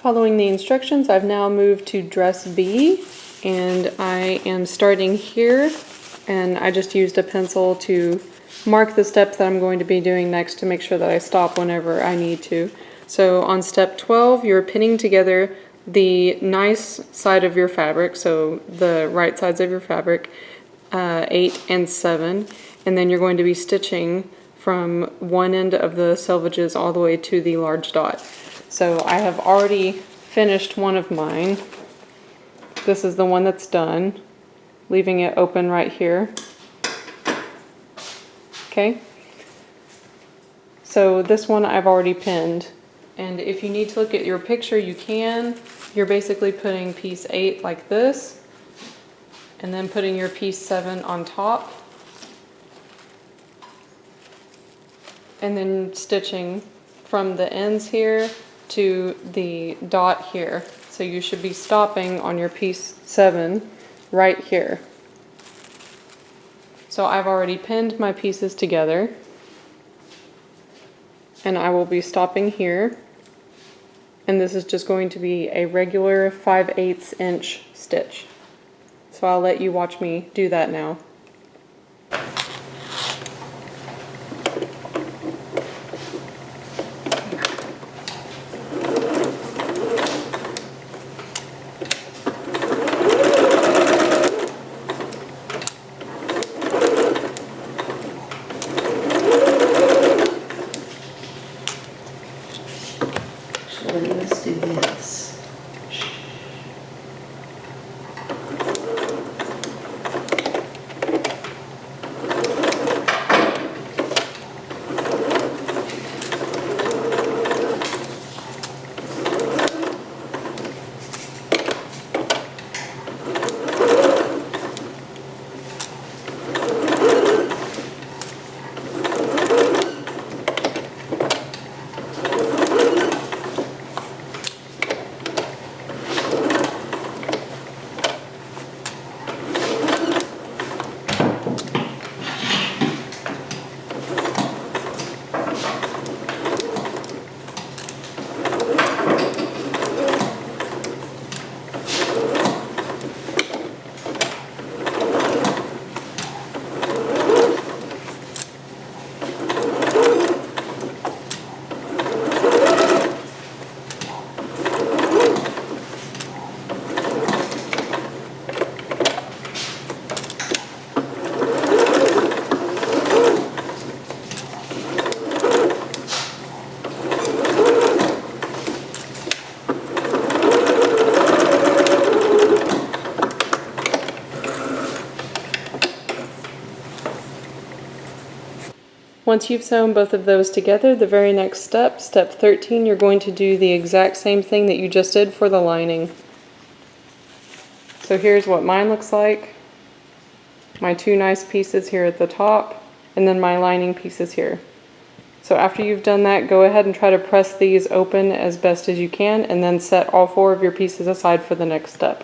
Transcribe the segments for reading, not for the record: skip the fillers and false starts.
Following the instructions, I've now moved to dress B, and I am starting here, and I just used a pencil to mark the steps that I'm going to be doing next to make sure that I stop whenever I need to. So on step 12, you're pinning together the nice side of your fabric, so the right sides of your fabric, 8 and 7, and then you're going to be stitching from one end of the selvages all the way to the large dot. So I have already finished one of mine. This is the one that's done, leaving it open right here. Okay, so this one I've already pinned, and if you need to look at your picture, you can. You're basically putting piece 8 like this, and then putting your piece 7 on top, and then stitching from the ends here to the dot here. So you should be stopping on your piece 7 right here. So I've already pinned my pieces together, and I will be stopping here, and this is just going to be a regular 5/8 inch stitch. So I'll let you watch me do that now. Let's do this. Once you've sewn both of those together, the very next step, step 13, you're going to do the exact same thing that you just did for the lining. So here's what mine looks like. My two nice pieces here at the top, and then my lining pieces here. So after you've done that, go ahead and try to press these open as best as you can, and then set all 4 of your pieces aside for the next step.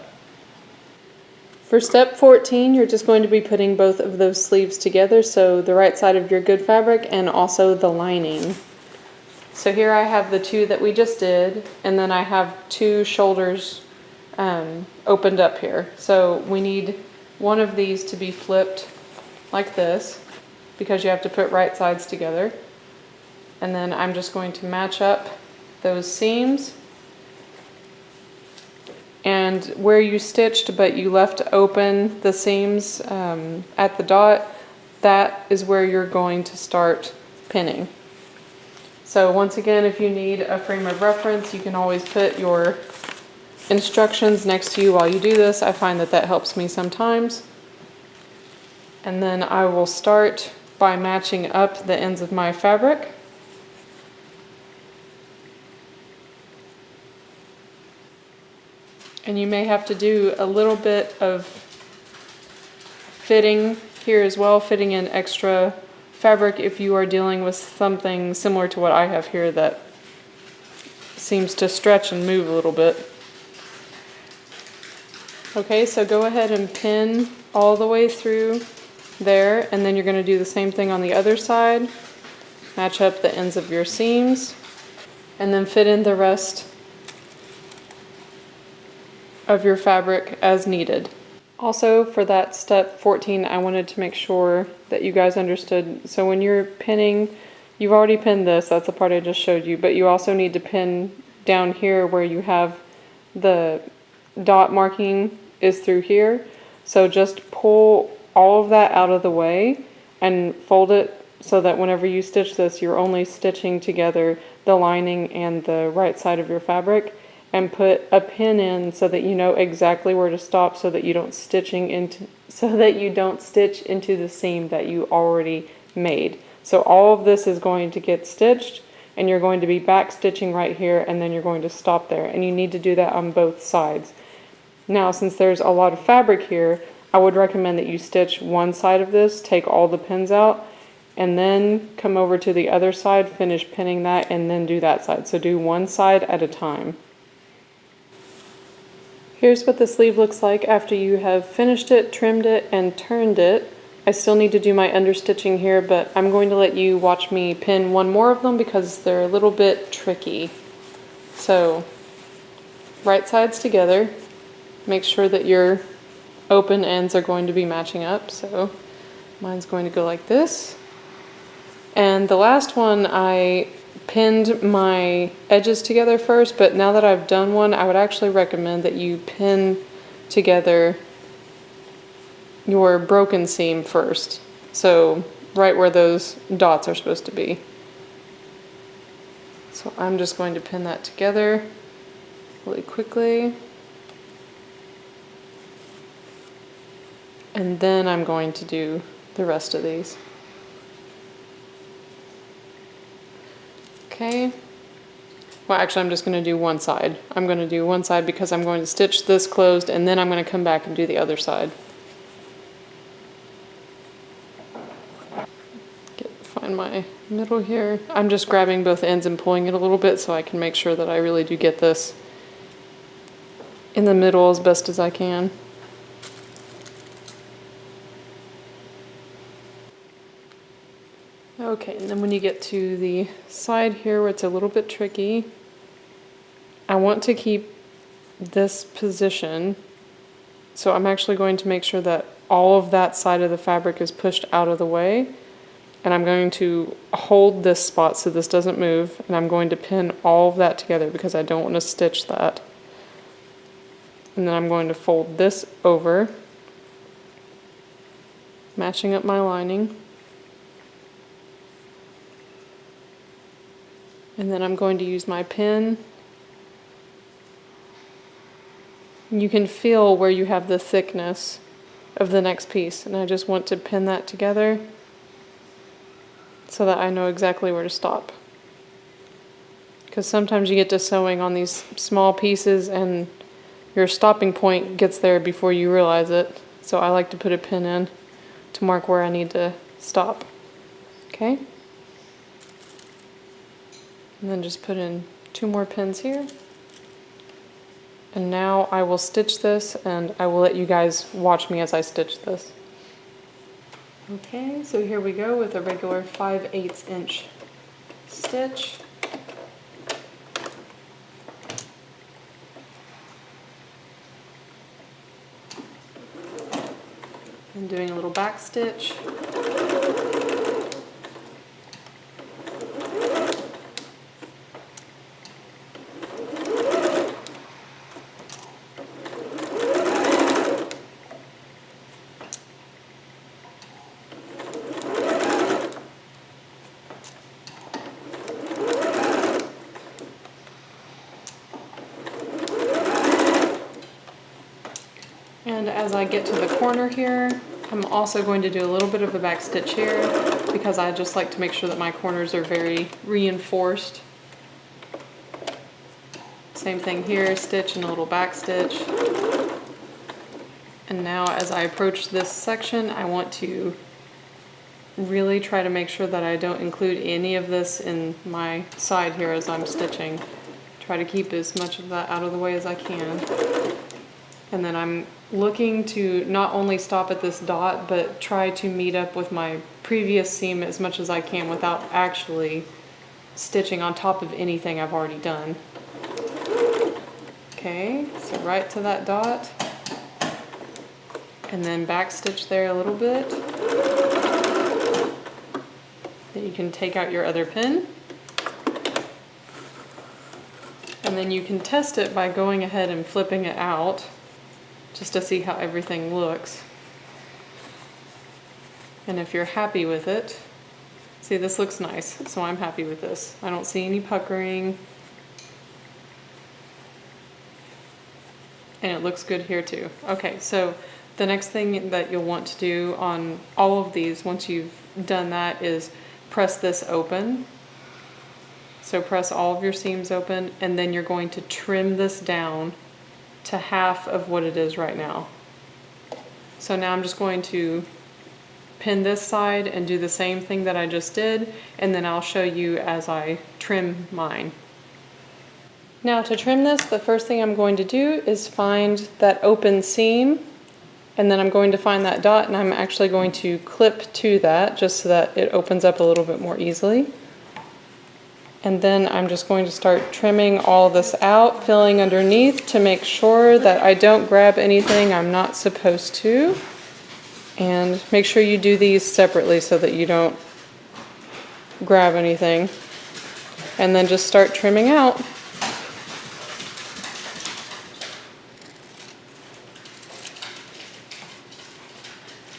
For step 14, you're just going to be putting both of those sleeves together, so the right side of your good fabric and also the lining. So here I have the 2 that we just did, and then I have 2 shoulders opened up here. So we need one of these to be flipped like this, because you have to put right sides together. And then I'm just going to match up those seams. And where you stitched but you left open the seams at the dot, that is where you're going to start pinning. So once again, if you need a frame of reference, you can always put your instructions next to you while you do this. I find that that helps me sometimes. And then I will start by matching up the ends of my fabric. And you may have to do a little bit of fitting here as well, fitting in extra fabric if you are dealing with something similar to what I have here that seems to stretch and move a little bit. Okay, so go ahead and pin all the way through there, and then you're going to do the same thing on the other side. Match up the ends of your seams, and then fit in the rest of your fabric as needed. Also, for that step 14, I wanted to make sure that you guys understood. So when you're pinning, you've already pinned this, that's the part I just showed you, but you also need to pin down here where you have the dot marking is through here. So just pull all of that out of the way and fold it so that whenever you stitch this, you're only stitching together the lining and the right side of your fabric, and put a pin in so that you know exactly where to stop, so that you don't stitch into the seam that you already made. So all of this is going to get stitched, and you're going to be back stitching right here, and then you're going to stop there, and you need to do that on both sides. Now, since there's a lot of fabric here, I would recommend that you stitch one side of this, take all the pins out, and then come over to the other side, finish pinning that, and then do that side. So do one side at a time. Here's what the sleeve looks like after you have finished it, trimmed it, and turned it. I still need to do my understitching here, but I'm going to let you watch me pin one more of them because they're a little bit tricky. So, right sides together. Make sure that your open ends are going to be matching up. So, mine's going to go like this. And the last one, I pinned my edges together first, but now that I've done one, I would actually recommend that you pin together your broken seam first. So right where those dots are supposed to be. So I'm just going to pin that together really quickly. And then I'm going to do the rest of these. Okay, well actually I'm just going to do one side. I'm going to do one side because I'm going to stitch this closed, and then I'm going to come back and do the other side. Find my middle here. I'm just grabbing both ends and pulling it a little bit so I can make sure that I really do get this in the middle as best as I can. Okay, and then when you get to the side here where it's a little bit tricky, I want to keep this position. So I'm actually going to make sure that all of that side of the fabric is pushed out of the way. And I'm going to hold this spot so this doesn't move. And I'm going to pin all of that together because I don't want to stitch that. And then I'm going to fold this over, matching up my lining. And then I'm going to use my pin. You can feel where you have the thickness of the next piece, and I just want to pin that together so that I know exactly where to stop. Because sometimes you get to sewing on these small pieces and your stopping point gets there before you realize it. So I like to put a pin in to mark where I need to stop. Okay? And then just put in 2 more pins here. And now I will stitch this, and I will let you guys watch me as I stitch this. Okay, so here we go with a regular 5/8 inch stitch. And doing a little back stitch. And as I get to the corner here, I'm also going to do a little bit of a back stitch here because I just like to make sure that my corners are very reinforced. Same thing here, stitch and a little back stitch. And now as I approach this section, I want to really try to make sure that I don't include any of this in my side here as I'm stitching. Try to keep as much of that out of the way as I can. And then I'm looking to not only stop at this dot, but try to meet up with my previous seam as much as I can without actually stitching on top of anything I've already done. Okay, so right to that dot. And then back stitch there a little bit. Then you can take out your other pin. And then you can test it by going ahead and flipping it out just to see how everything looks. And if you're happy with it, see, this looks nice, so I'm happy with this. I don't see any puckering. And it looks good here too. Okay, so the next thing that you'll want to do on all of these, once you've done that, is press this open. So press all of your seams open, and then you're going to trim this down to half of what it is right now. So now I'm just going to pin this side and do the same thing that I just did, and then I'll show you as I trim mine. Now to trim this, the first thing I'm going to do is find that open seam, and then I'm going to find that dot, and I'm actually going to clip to that just so that it opens up a little bit more easily. And then I'm just going to start trimming all this out, filling underneath to make sure that I don't grab anything I'm not supposed to. And make sure you do these separately so that you don't grab anything. And then just start trimming out.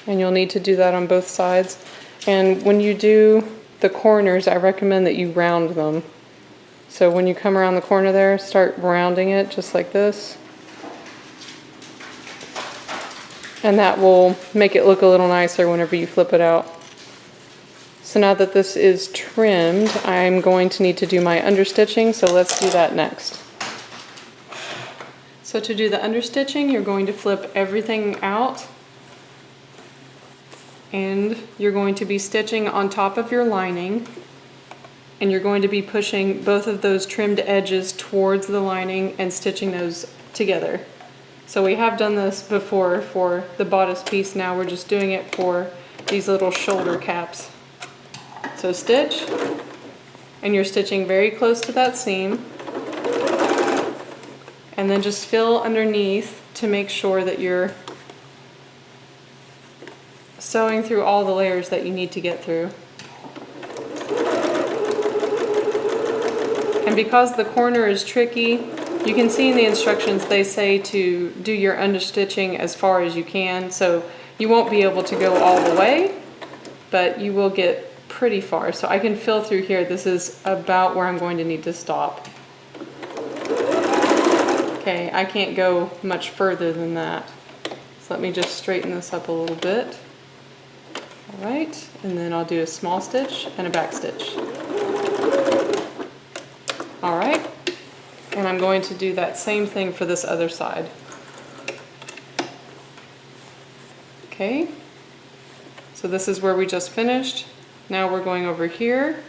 And you'll need to do that on both sides. And when you do the corners, I recommend that you round them. So when you come around the corner there, start rounding it just like this. And that will make it look a little nicer whenever you flip it out. So now that this is trimmed, I'm going to need to do my understitching, so let's do that next. So to do the understitching, you're going to flip everything out, and you're going to be stitching on top of your lining, and you're going to be pushing both of those trimmed edges towards the lining and stitching those together. So we have done this before for the bodice piece. Now we're just doing it for these little shoulder caps. So stitch, and you're stitching very close to that seam, and then just fill underneath to make sure that you're sewing through all the layers that you need to get through. And because the corner is tricky, you can see in the instructions they say to do your understitching as far as you can, so you won't be able to go all the way, but you will get pretty far. So I can fill through here. This is about where I'm going to need to stop. Okay, I can't go much further than that. So let me just straighten this up a little bit. All right, and then I'll do a small stitch and a back stitch. All right. And I'm going to do that same thing for this other side. Okay, so this is where we just finished. Now we're going over here.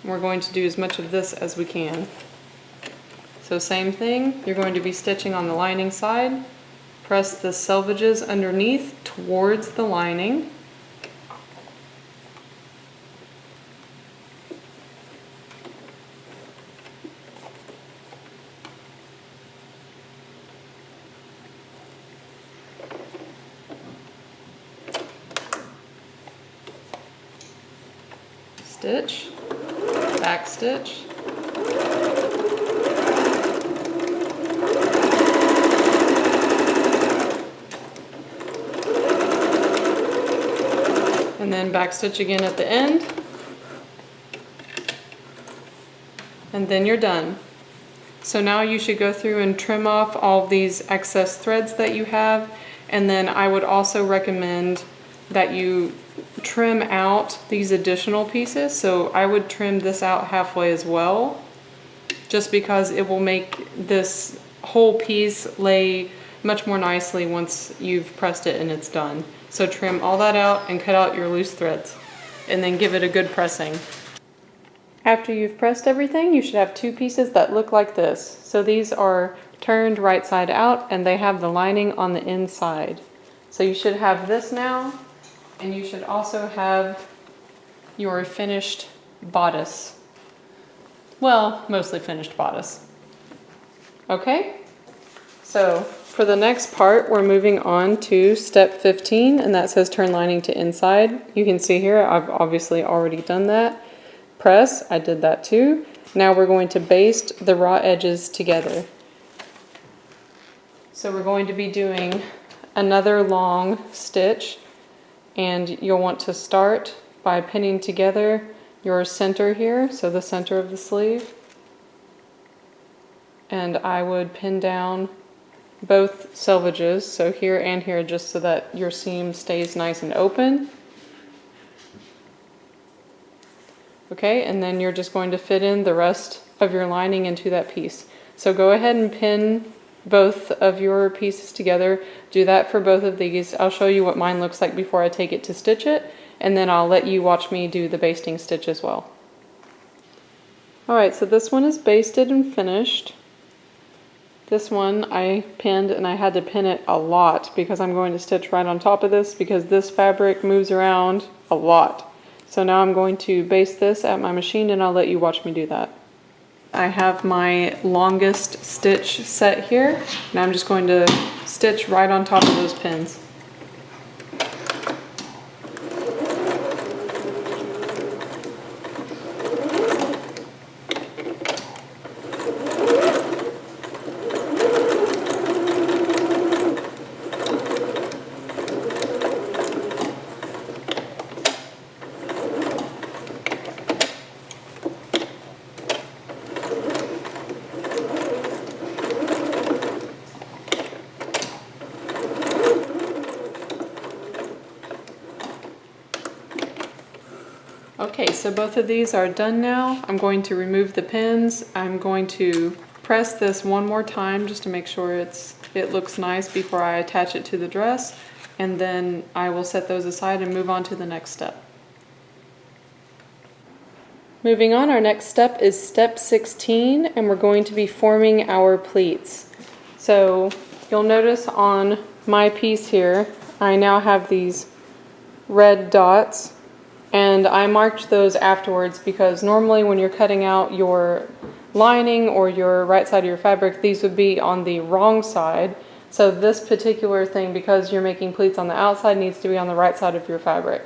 We're going to do as much of this as we can. So same thing, you're going to be stitching on the lining side. Press the selvages underneath towards the lining. Stitch, back stitch, and then back stitch again at the end, and then you're done. So now you should go through and trim off all of these excess threads that you have, and then I would also recommend that you trim out these additional pieces. So I would trim this out halfway as well, just because it will make this whole piece lay much more nicely once you've pressed it and it's done. So trim all that out and cut out your loose threads, and then give it a good pressing. After you've pressed everything, you should have two pieces that look like this. So these are turned right side out, and they have the lining on the inside. So you should have this now. And you should also have your finished bodice. Well, mostly finished bodice. Okay? So for the next part, we're moving on to step 15, and that says turn lining to inside. You can see here, I've obviously already done that. Press, I did that too. Now we're going to baste the raw edges together. So we're going to be doing another long stitch, and you'll want to start by pinning together your center here, so the center of the sleeve. And I would pin down both selvages, so here and here, just so that your seam stays nice and open. Okay, and then you're just going to fit in the rest of your lining into that piece. So go ahead and pin both of your pieces together. Do that for both of these. I'll show you what mine looks like before I take it to stitch it, and then I'll let you watch me do the basting stitch as well. Alright, so this one is basted and finished. This one I pinned, and I had to pin it a lot because I'm going to stitch right on top of this because this fabric moves around a lot. So now I'm going to baste this at my machine, and I'll let you watch me do that. I have my longest stitch set here, and I'm just going to stitch right on top of those pins. Okay, so both of these are done now. I'm going to remove the pins. I'm going to press this one more time just to make sure it looks nice before I attach it to the dress, and then I will set those aside and move on to the next step. Moving on, our next step is step 16, and we're going to be forming our pleats. So you'll notice on my piece here, I now have these red dots, and I marked those afterwards because normally when you're cutting out your lining or your right side of your fabric, these would be on the wrong side. So this particular thing, because you're making pleats on the outside, needs to be on the right side of your fabric.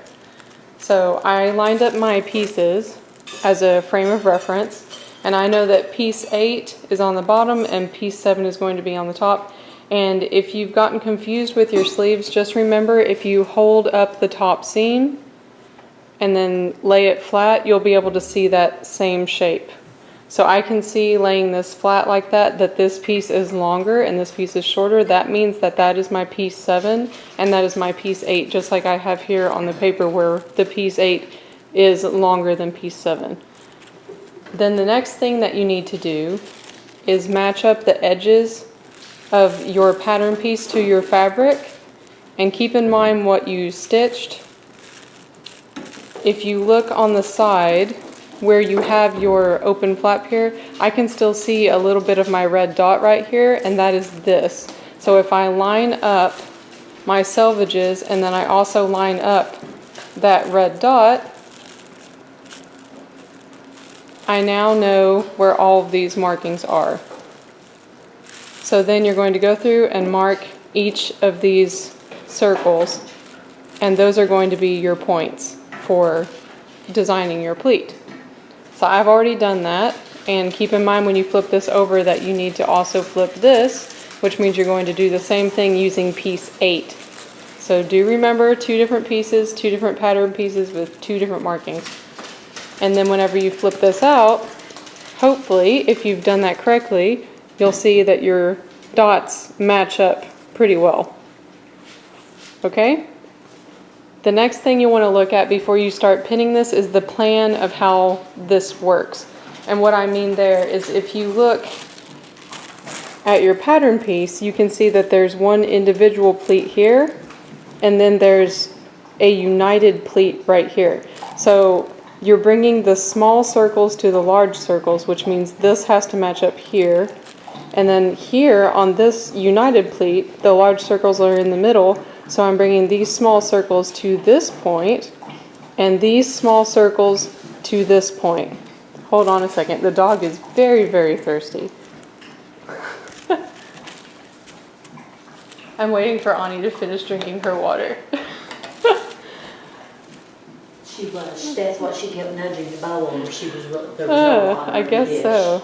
So I lined up my pieces as a frame of reference, and I know that piece 8 is on the bottom and piece 7 is going to be on the top. And if you've gotten confused with your sleeves, just remember, if you hold up the top seam and then lay it flat, you'll be able to see that same shape. So I can see laying this flat like that this piece is longer and this piece is shorter. That means that is my piece 7 and that is my piece 8, just like I have here on the paper where the piece 8 is longer than piece 7. Then the next thing that you need to do is match up the edges of your pattern piece to your fabric, and keep in mind what you stitched. If you look on the side where you have your open flap here, I can still see a little bit of my red dot right here, and that is this. So if I line up my selvages and then I also line up that red dot, I now know where all of these markings are. So then you're going to go through and mark each of these circles, and those are going to be your points for designing your pleat. So I've already done that, and keep in mind when you flip this over that you need to also flip this, which means you're going to do the same thing using piece 8. So do remember 2 different pieces, 2 different pattern pieces with 2 different markings. And then whenever you flip this out, hopefully, if you've done that correctly, you'll see that your dots match up pretty well. Okay? The next thing you want to look at before you start pinning this is the plan of how this works. And what I mean there is, if you look at your pattern piece, you can see that there's one individual pleat here, and then there's a united pleat right here. So you're bringing the small circles to the large circles, which means this has to match up here. And then here on this united pleat, the large circles are in the middle. So I'm bringing these small circles to this point and these small circles to this point. Hold on a second. The dog is very, very thirsty. I'm waiting for Ani to finish drinking her water. She was. That's what she kept nudging the bowl over. She was. There was no water I in the guess dish. so.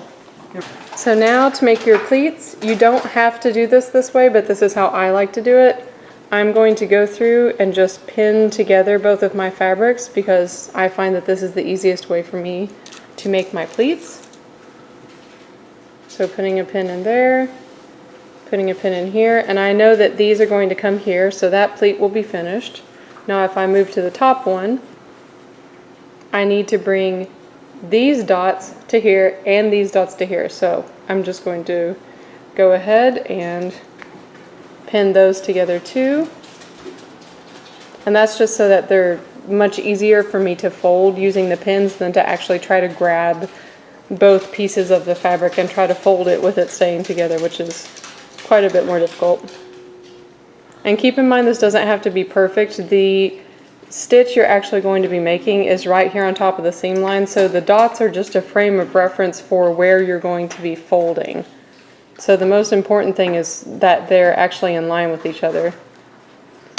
So now to make your pleats, you don't have to do this way, but this is how I like to do it. I'm going to go through and just pin together both of my fabrics because I find that this is the easiest way for me to make my pleats. So putting a pin in there, putting a pin in here, and I know that these are going to come here, so that pleat will be finished. Now if I move to the top one, I need to bring these dots to here and these dots to here. So I'm just going to go ahead and pin those together too. And that's just so that they're much easier for me to fold using the pins than to actually try to grab both pieces of the fabric and try to fold it with it staying together, which is quite a bit more difficult. And keep in mind, this doesn't have to be perfect. The stitch you're actually going to be making is right here on top of the seam line, so the dots are just a frame of reference for where you're going to be folding. So the most important thing is that they're actually in line with each other.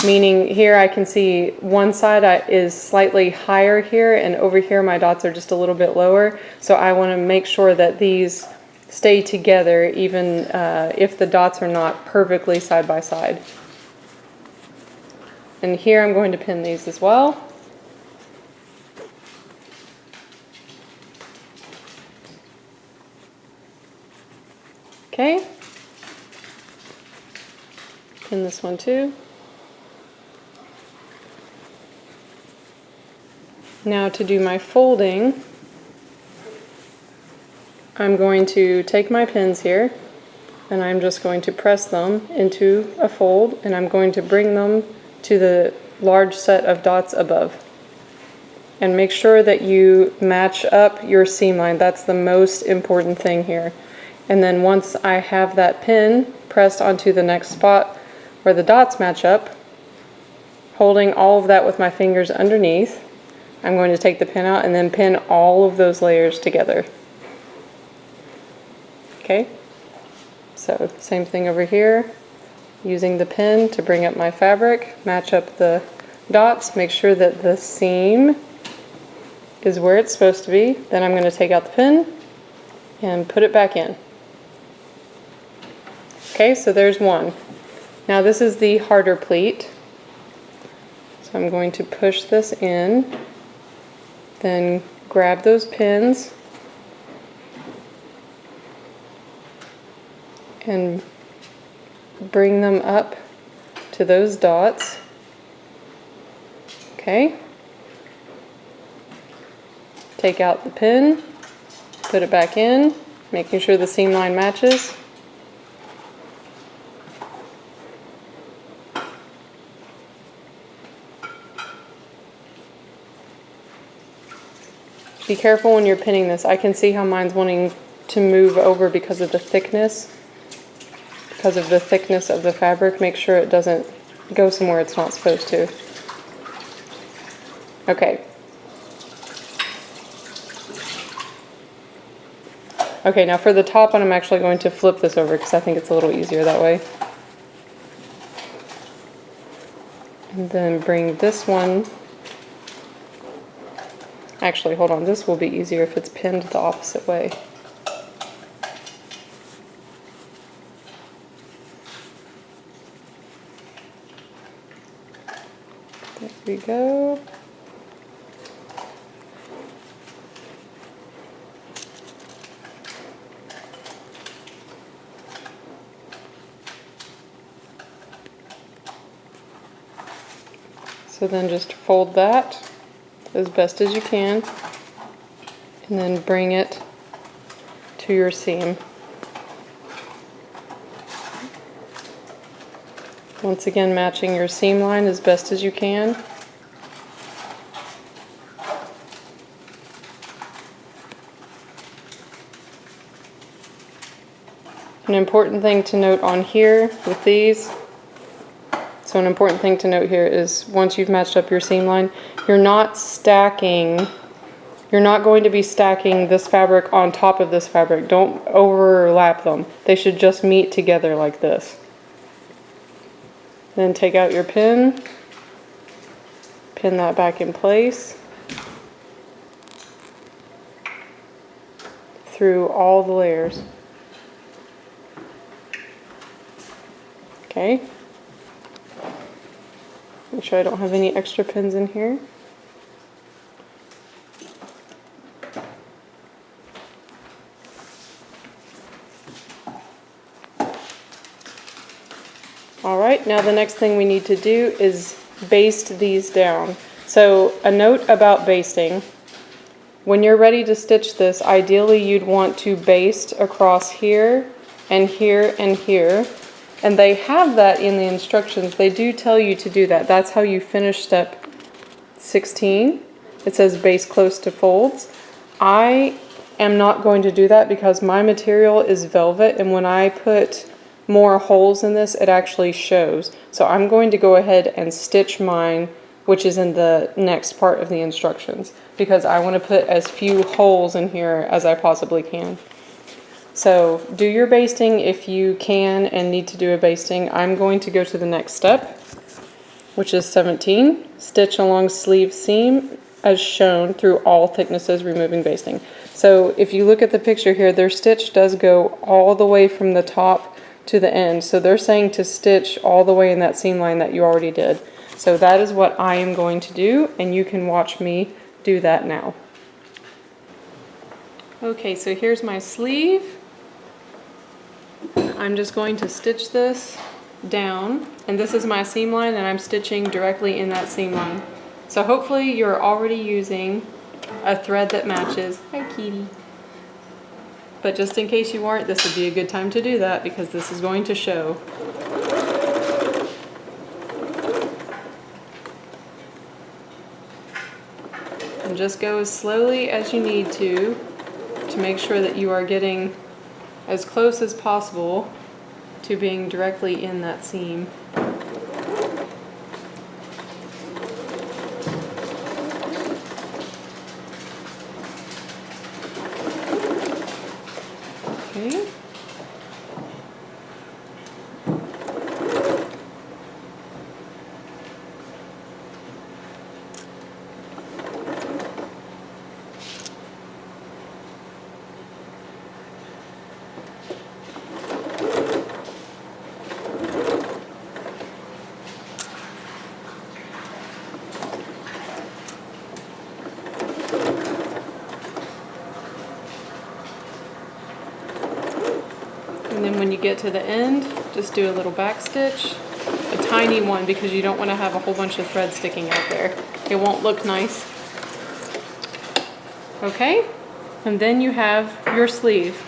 Meaning here I can see one side is slightly higher here, and over here my dots are just a little bit lower, so I want to make sure that these stay together even if the dots are not perfectly side by side. And here I'm going to pin these as well. Okay. Pin this one too. Now to do my folding, I'm going to take my pins here and I'm just going to press them into a fold, and I'm going to bring them to the large set of dots above. And make sure that you match up your seam line. That's the most important thing here. And then once I have that pin pressed onto the next spot where the dots match up, holding all of that with my fingers underneath, I'm going to take the pin out and then pin all of those layers together. Okay? So same thing over here. Using the pin to bring up my fabric, match up the dots, make sure that the seam is where it's supposed to be. Then I'm going to take out the pin and put it back in. Okay, so there's one. Now this is the harder pleat. So I'm going to push this in, then grab those pins and bring them up to those dots. Okay. Take out the pin, put it back in, making sure the seam line matches. Be careful when you're pinning this. I can see how mine's wanting to move over because of the thickness. Because of the thickness of the fabric, make sure it doesn't go somewhere it's not supposed to. Okay. Okay, now for the top one, I'm actually going to flip this over because I think it's a little easier that way. And then bring this one. Actually, hold on, this will be easier if it's pinned the opposite way. There we go. So then just fold that as best as you can and then bring it to your seam. Once again, matching your seam line as best as you can. An important thing to note on here with these, so an important thing to note here is once you've matched up your seam line, you're not going to be stacking this fabric on top of this fabric. Don't overlap them. They should just meet together like this. Then take out your pin, pin that back in place through all the layers. Okay. Make sure I don't have any extra pins in here. Alright, now the next thing we need to do is baste these down. So a note about basting. When you're ready to stitch this, ideally you'd want to baste across here and here and here. And they have that in the instructions. They do tell you to do that. That's how you finish step 16. It says baste close to folds. I am not going to do that because my material is velvet, and when I put more holes in this, it actually shows. So I'm going to go ahead and stitch mine, which is in the next part of the instructions, because I want to put as few holes in here as I possibly can. So do your basting if you can and need to do a basting. I'm going to go to the next step, which is 17. Stitch along sleeve seam as shown through all thicknesses, removing basting. So if you look at the picture here, their stitch does go all the way from the top to the end. So they're saying to stitch all the way in that seam line that you already did. So that is what I am going to do, and you can watch me do that now. Okay, so here's my sleeve. I'm just going to stitch this down, and this is my seam line, and I'm stitching directly in that seam line. So hopefully you're already using a thread that matches. Hi, Kitty. But just in case you aren't, this would be a good time to do that because this is going to show. And just go as slowly as you need to make sure that you are getting as close as possible to being directly in that seam. Okay. And then when you get to the end, just do a little back stitch, a tiny one, because you don't want to have a whole bunch of thread sticking out there. It won't look nice. Okay, and then you have your sleeve.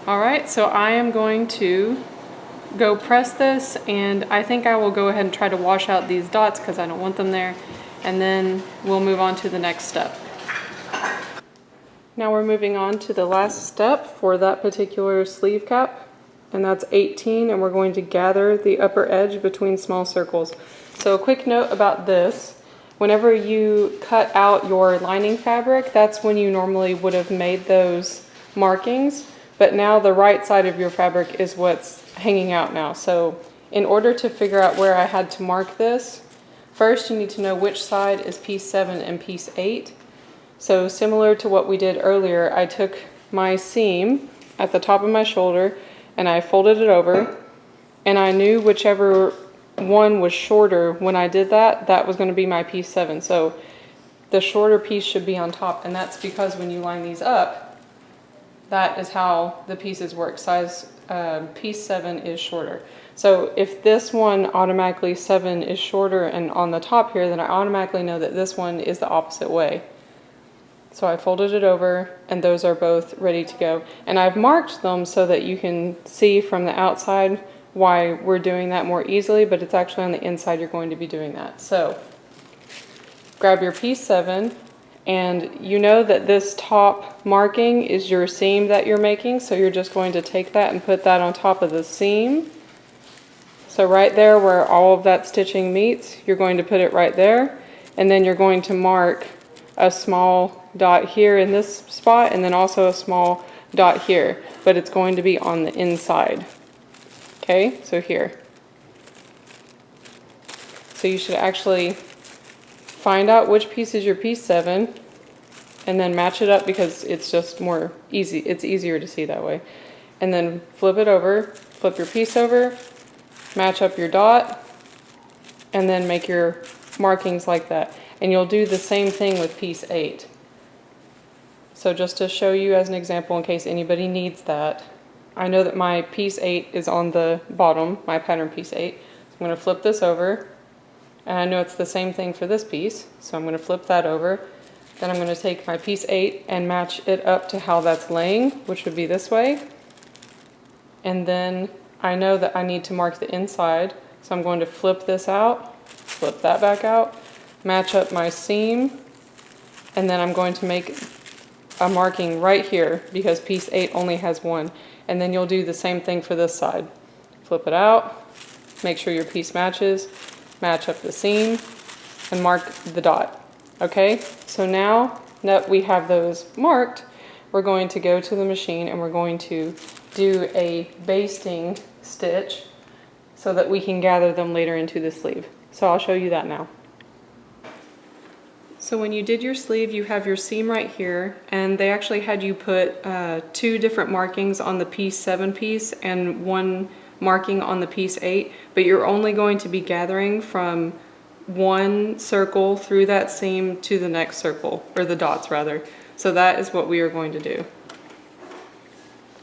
Alright, so I am going to go press this, and I think I will go ahead and try to wash out these dots because I don't want them there, and then we'll move on to the next step. Now we're moving on to the last step for that particular sleeve cap, and that's 18, and we're going to gather the upper edge between small circles. So a quick note about this: whenever you cut out your lining fabric, that's when you normally would have made those markings, but now the right side of your fabric is what's hanging out now. So in order to figure out where I had to mark this, first you need to know which side is piece 7 and piece 8. So similar to what we did earlier, I took my seam at the top of my shoulder and I folded it over, and I knew whichever one was shorter when I did that, that was going to be my piece 7. So the shorter piece should be on top, and that's because when you line these up, that is how the pieces work. Piece 7 is shorter. So if this one automatically 7 is shorter and on the top here, then I automatically know that this one is the opposite way. So I folded it over, and those are both ready to go. And I've marked them so that you can see from the outside why we're doing that more easily, but it's actually on the inside you're going to be doing that. So grab your piece 7, and you know that this top marking is your seam that you're making, so you're just going to take that and put that on top of the seam. So right there where all of that stitching meets, you're going to put it right there, and then you're going to mark a small dot here in this spot, and then also a small dot here, but it's going to be on the inside. Okay, so here. So you should actually find out which piece is your piece 7 and then match it up because it's just more easy. It's easier to see that way. And then flip it over, flip your piece over, match up your dot, and then make your markings like that. And you'll do the same thing with piece 8. So just to show you as an example in case anybody needs that, I know that my piece 8 is on the bottom, my pattern piece 8. So I'm going to flip this over, and I know it's the same thing for this piece, so I'm going to flip that over. Then I'm going to take my piece 8 and match it up to how that's laying, which would be this way. And then I know that I need to mark the inside, so I'm going to flip this out, flip that back out, match up my seam, and then I'm going to make a marking right here because piece 8 only has 1. And then you'll do the same thing for this side. Flip it out, make sure your piece matches, match up the seam, and mark the dot. Okay, so now that we have those marked, we're going to go to the machine and we're going to do a basting stitch so that we can gather them later into the sleeve. So I'll show you that now. So when you did your sleeve, you have your seam right here, and they actually had you put 2 different markings on the piece 7 piece and 1 marking on the piece 8, but you're only going to be gathering from 1 circle through that seam to the next circle, or the dots rather. So that is what we are going to do.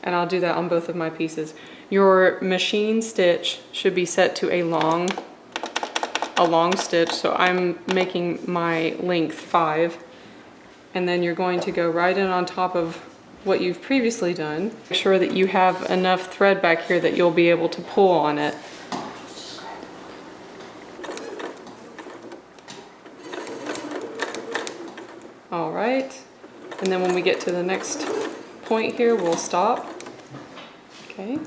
And I'll do that on both of my pieces. Your machine stitch should be set to a long stitch, so I'm making my length 5, and then you're going to go right in on top of what you've previously done. Make sure that you have enough thread back here that you'll be able to pull on it. All right, and then when we get to the next point here, we'll stop. Okay,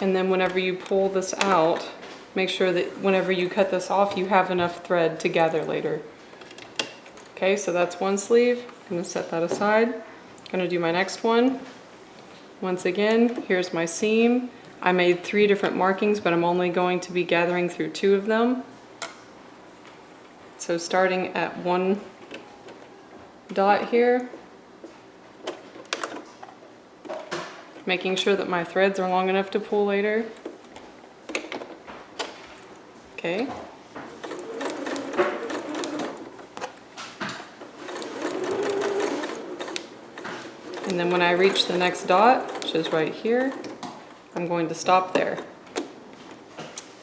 and then whenever you pull this out, make sure that whenever you cut this off, you have enough thread to gather later. Okay, so that's one sleeve. I'm going to set that aside. I'm going to do my next one. Once again, here's my seam. I made 3 different markings, but I'm only going to be gathering through 2 of them. So starting at 1 dot here, making sure that my threads are long enough to pull later. Okay. And then when I reach the next dot, which is right here, I'm going to stop there.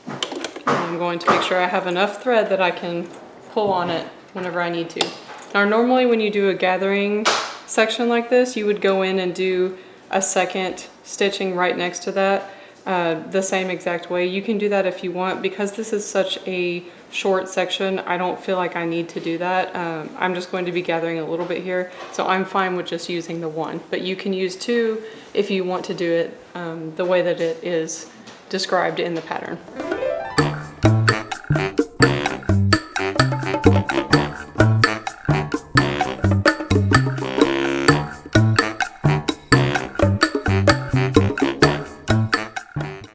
And I'm going to make sure I have enough thread that I can pull on it whenever I need to. Now normally when you do a gathering section like this, you would go in and do a second stitching right next to that. The same exact way. You can do that if you want. Because this is such a short section, I don't feel like I need to do that. I'm just going to be gathering a little bit here, so I'm fine with just using the 1. But you can use 2 if you want to do it the way that it is described in the pattern.